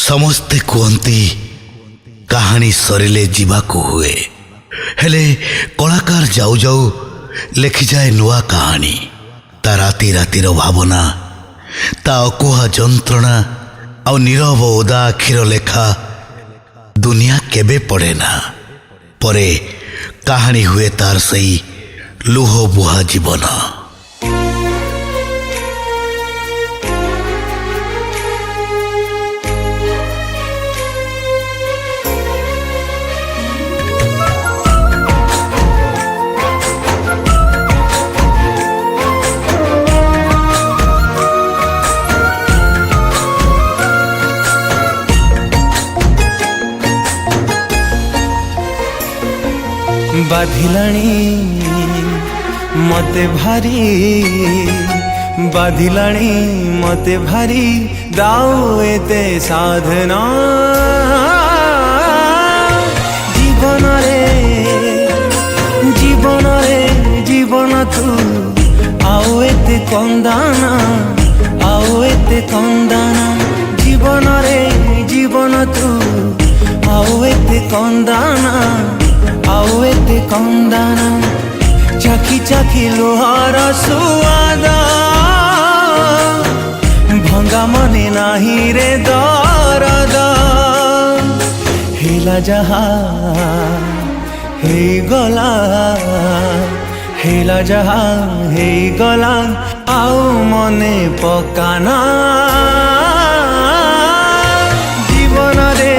समस्ते कहती कहानी सरिले जीवाकू हुए हेले कलाकार जाऊ जाऊ लेखि जाए नुआ कहानी ता राति रातिर भावना ता अकुहा जंत्रणा आ नीरव ओदा आखिर लेखा दुनिया केबे पड़े ना परे कहानी हुए तार सही लुह बुहा जीवन। बाधिलाणी मते भारी बाधिलाणी मते भारी दाऊ एते साधना जीवन रे जीवन तू आओ एते कंदाना जीवन रे जीवन तू आओ एते कंदाना आओ एते कंदाना चाखी चाखी लोहार सुआद भंगा मने नाही रे दरद हेला जहा हे गला हेला जहा हे गला आओ मने पकाना जीवन रे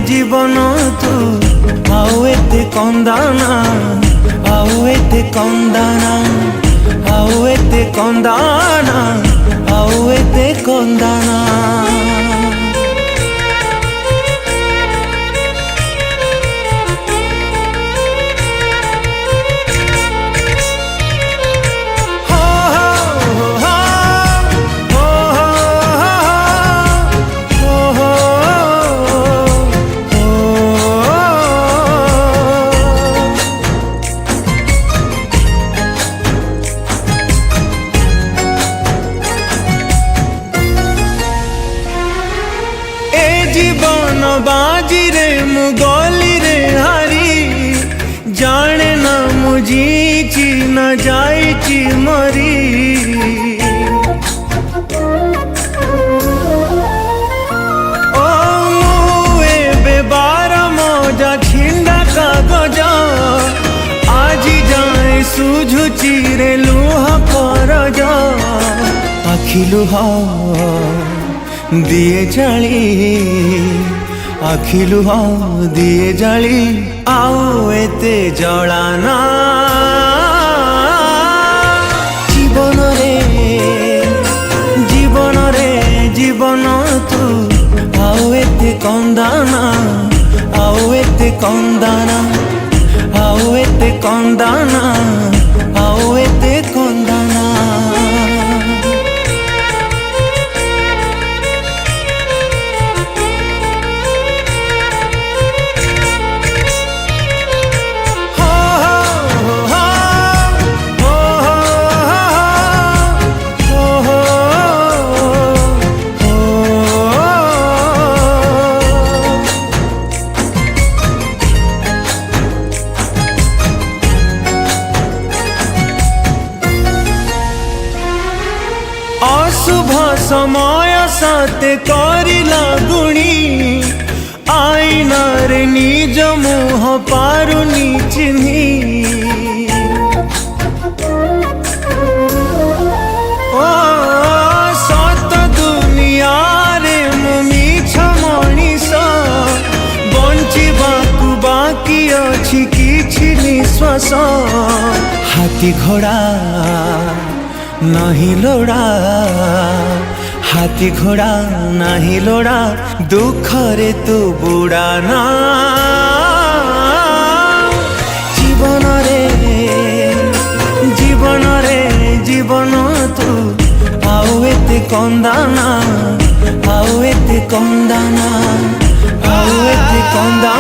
जीवन तू आओ एते कंदाना आओ एते कंदाना आओ एते कंदाना आओ एते कंदाना। जीवन बाजी रे मुगली रे हारी जाने ना मुझी न जाई मरी ओ मुए बेबार मजा छिंडा कागज आज जाए सुझुची रे लुहा परज आखि लुहा दिए जाली आखि लुह दिए जाली आओ एते जलाना जीवन रे जीवन तू आओ एते कंदाना आओ एते कंदाना आओ एते कंदाना आओ एते कंदाना। अशुभ समय साथे करिला गुणी आईना रे निज मुह पारुनी चिन्ही ओ सत दुनिया रे मिछ मनीष बंचिबाकू बाकी अछि किछि निश्वास हाथी घोड़ा नहीं लोड़ा हाथी घोड़ा नहीं लोड़ा दुख रे तू बुड़ाना जीवन रे जीवन तू आओ एते कंदाना आओ एते कंदाना आओ एते कंदाना।